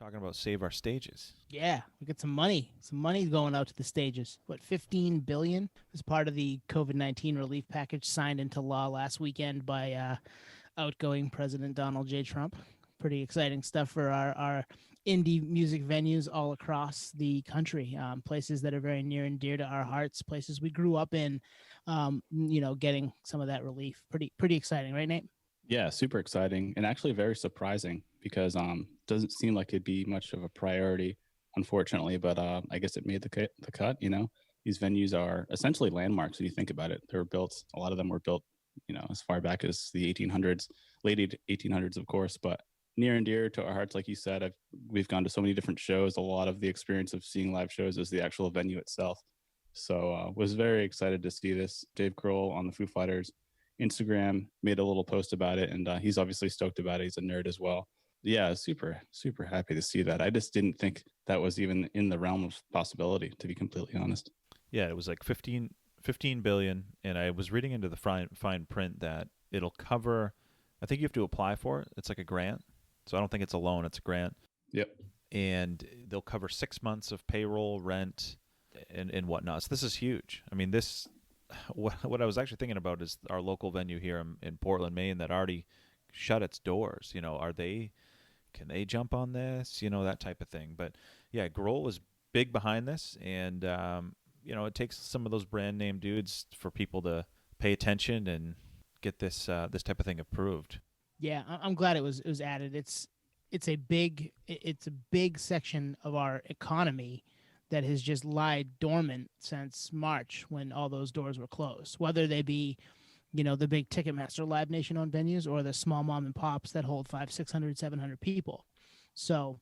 Talking about save our stages. Yeah, we get some money. Some money going out to the stages. What, 15 billion as part of the COVID-19 relief package signed into law last weekend by outgoing President Donald J. Trump. Pretty exciting stuff for our indie music venues all across the country. Places that are very near and dear to our hearts. Places we grew up in. Getting some of that relief. Pretty exciting, right, Nate? Yeah, super exciting and actually very surprising because doesn't seem like it'd be much of a priority, unfortunately. But I guess it made the cut. These venues are essentially landmarks when you think about it. They were built. A lot of them were built, as far back as the 1800s, late 1800s, of course, but near and dear to our hearts. Like you said, we've gone to so many different shows. A lot of the experience of seeing live shows is the actual venue itself. So was very excited to see this. Dave Grohl on the Foo Fighters Instagram made a little post about it, and he's obviously stoked about it. He's a nerd as well. Yeah, super, super happy to see that. I just didn't think that was even in the realm of possibility, to be completely honest. Yeah, it was like 15 billion, and I was reading into the fine print that it'll cover, I think you have to apply for it. It's like a grant. So I don't think it's a loan, it's a grant. Yep. And they'll cover 6 months of payroll, rent, and whatnot. So this is huge. I mean, what I was actually thinking about is our local venue here in Portland, Maine, that already shut its doors. Can they jump on this? That type of thing. But yeah, Grohl was big behind this, and it takes some of those brand name dudes for people to pay attention and get this type of thing approved. Yeah, I'm glad it was added. It's a big section of our economy that has just lied dormant since March when all those doors were closed, whether they be, the big Ticketmaster Live Nation owned venues or the small mom and pops that hold 500, 600, 700 people. So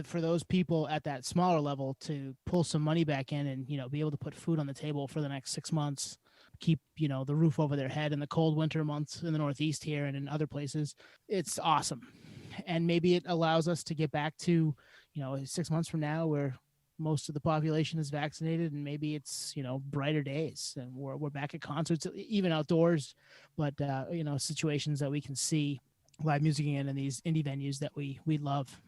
for those people at that smaller level to pull some money back in and, be able to put food on the table for the next 6 months, keep, the roof over their head in the cold winter months in the Northeast here and in other places, it's awesome. And maybe it allows us to get back to, 6 months from now where most of the population is vaccinated, and maybe it's brighter days and we're back at concerts, even outdoors, but situations that we can see live music in these indie venues that we love.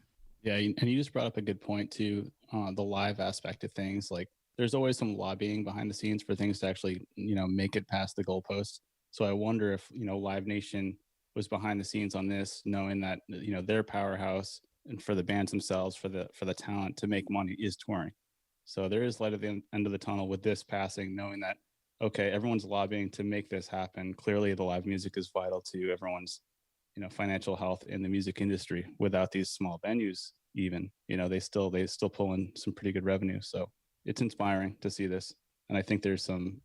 Yeah, and you just brought up a good point too, the live aspect of things. Like there's always some lobbying behind the scenes for things to actually make it past the goalposts. So I wonder if Live Nation was behind the scenes on this, knowing that their powerhouse and for the bands themselves, for the talent to make money is touring. So there is light at the end of the tunnel with this passing, knowing that, okay, everyone's lobbying to make this happen. Clearly the live music is vital to everyone's, financial health in the music industry. Without these small venues, even, they still pull in some pretty good revenue. So it's inspiring to see this. And I think there's some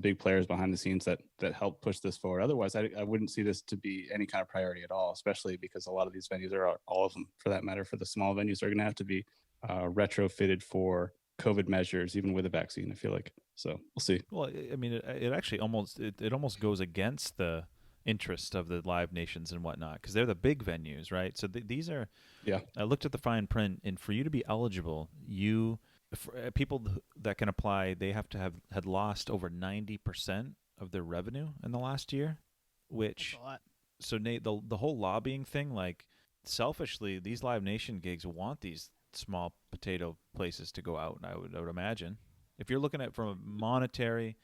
big players behind the scenes that help push this forward. Otherwise, I wouldn't see this to be any kind of priority at all, especially because a lot of these venues are, all of them for that matter, for the small venues, are going to have to be retrofitted for COVID measures, even with a vaccine, I feel like. So we'll see. Well, I mean, it actually almost goes against the interest of the Live Nations and whatnot, because they're the big venues, right? So these are, yeah. I looked at the fine print, and for you to be eligible, people that can apply, they have to have had lost over 90% of their revenue in the last year, which, that's a lot. So Nate, the whole lobbying thing, like selfishly, these Live Nation gigs want these small potato places to go out. I would imagine, if you're looking at it from a monetary,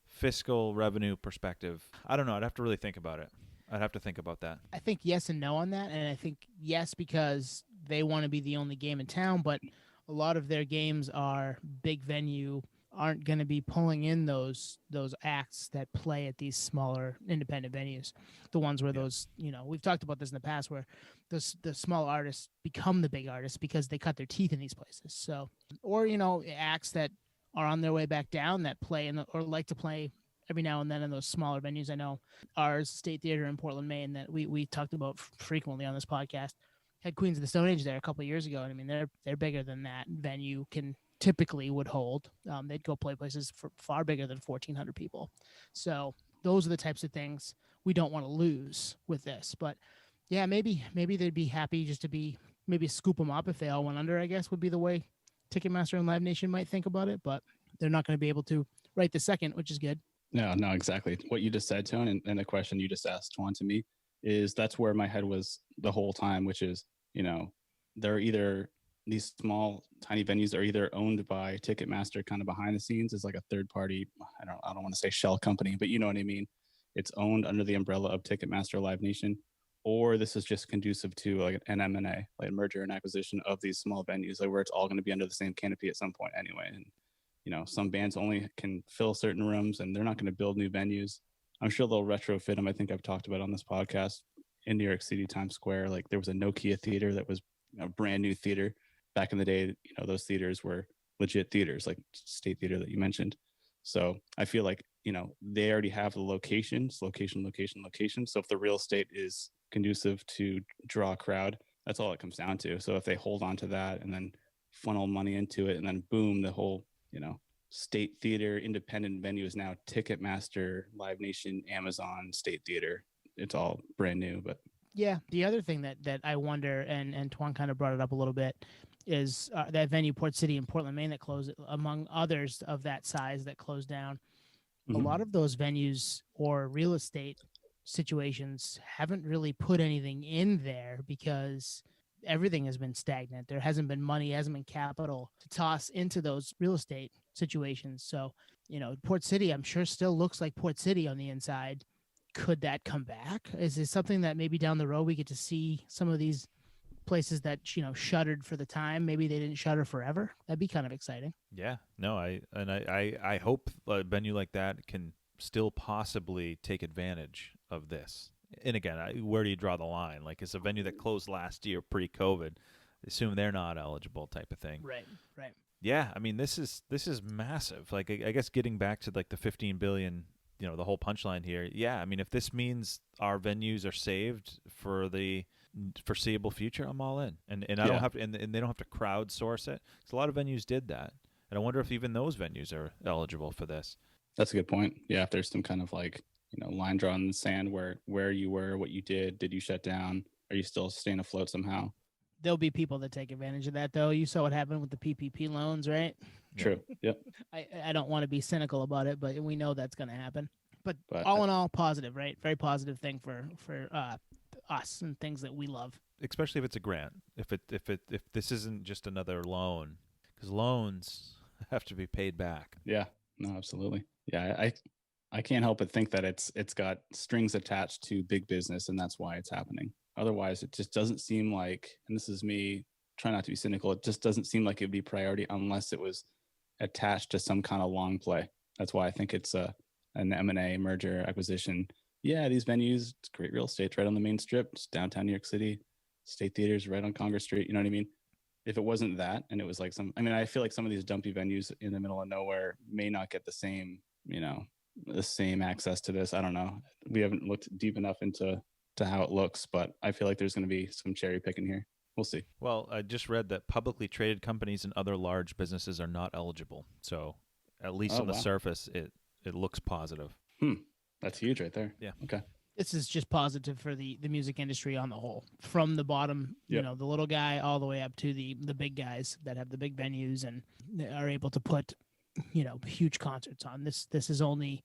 fiscal revenue perspective, I don't know. I'd have to really think about it. I'd have to think about that. I think yes and no on that, and I think yes because they want to be the only game in town, but a lot of their games are big venue, aren't going to be pulling in those acts that play at these smaller independent venues. The ones where those, we've talked about this in the past, where the small artists become the big artists because they cut their teeth in these places. So, or, acts that are on their way back down that play or like to play every now and then in those smaller venues. I know ours, State Theater in Portland, Maine, that we talked about frequently on this podcast, had Queens of the Stone Age there a couple of years ago. And I mean, they're bigger than that venue can typically would hold. They'd go play places for far bigger than 1,400 people. So those are the types of things we don't want to lose with this. But yeah, maybe they'd be happy just to maybe scoop them up if they all went under, I guess would be the way Ticketmaster and Live Nation might think about it. But they're not going to be able to right this second, which is good. No, exactly. What you just said, Tone, and the question you just asked, Twan, to me, is that's where my head was the whole time, which is, they're either these small, tiny venues are either owned by Ticketmaster, kind of behind the scenes, as like a third party. I don't want to say shell company, but you know what I mean. It's owned under the umbrella of Ticketmaster Live Nation, or this is just conducive to like an M&A, like a merger and acquisition of these small venues, like where it's all going to be under the same canopy at some point anyway. And some bands only can fill certain rooms, and they're not going to build new venues. I'm sure they'll retrofit them. I think I've talked about on this podcast in New York City, Times Square. Like there was a Nokia theater that was a brand new theater. Back in the day, those theaters were legit theaters, like State Theater that you mentioned. So I feel like, they already have the locations, location. So if the real estate is conducive to draw a crowd, that's all it comes down to. So if they hold on to that and then funnel money into it, and then boom, the whole, State Theater independent venue is now Ticketmaster, Live Nation, Amazon, State Theater. It's all brand new. But Yeah, the other thing that I wonder, and Tuan kind of brought it up a little bit, is that venue, Port City in Portland, Maine, that closed, among others of that size that closed down. A lot of those venues or real estate situations haven't really put anything in there because everything has been stagnant. There hasn't been money, hasn't been capital to toss into those real estate situations. So, Port City, I'm sure still looks like Port City on the inside. Could that come back? Is it something that maybe down the road we get to see some of these places that shuttered for the time? Maybe they didn't shutter forever. That'd be kind of exciting. Yeah, no, I hope a venue like that can still possibly take advantage of this. And again, where do you draw the line? Like, it's a venue that closed last year pre-COVID. Assume they're not eligible, type of thing. Right. Yeah, I mean, this is massive. Like, I guess getting back to like the 15 billion, the whole punchline here. Yeah, I mean, if this means our venues are saved for the foreseeable future, I'm all in. And I don't have to, and they don't have to crowdsource it. Because a lot of venues did that. And I wonder if even those venues are eligible for this. That's a good point. Yeah, if there's some kind of like, line drawn in the sand where you were, what you did you shut down? Are you still staying afloat somehow? There'll be people that take advantage of that, though. You saw what happened with the PPP loans, right? True. Yep. I don't want to be cynical about it, but we know that's going to happen. But all in all, positive, right? Very positive thing for us and things that we love. Especially if it's a grant. If this isn't just another loan, because loans have to be paid back. Yeah. No, absolutely. Yeah, I can't help but think that it's got strings attached to big business, and that's why it's happening. Otherwise, it just doesn't seem like, and this is me trying not to be cynical, it just doesn't seem like it'd be priority unless it was attached to some kind of long play. That's why I think it's an M&A, merger, acquisition. Yeah, these venues, it's great real estate right on the main strip, it's downtown New York City, State Theaters right on Congress Street. You know what I mean? If it wasn't that, and it was like I feel like some of these dumpy venues in the middle of nowhere may not get the same, the same access to this. I don't know. We haven't looked deep enough into how it looks, but I feel like there's going to be some cherry picking here. We'll see. Well, I just read that publicly traded companies and other large businesses are not eligible. So at least on the surface, it looks positive. That's huge right there. Yeah. Okay. This is just positive for the music industry on the whole, from the bottom, the little guy, all the way up to the big guys that have the big venues and are able to put, huge concerts on. This is only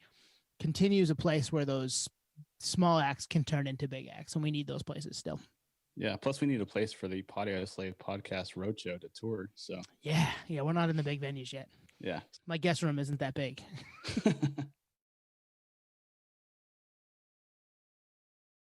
continues a place where those small acts can turn into big acts, and we need those places still. Yeah. Plus, we need a place for the Patio Slave podcast roadshow to tour. So yeah, we're not in the big venues yet. Yeah. My guest room isn't that big.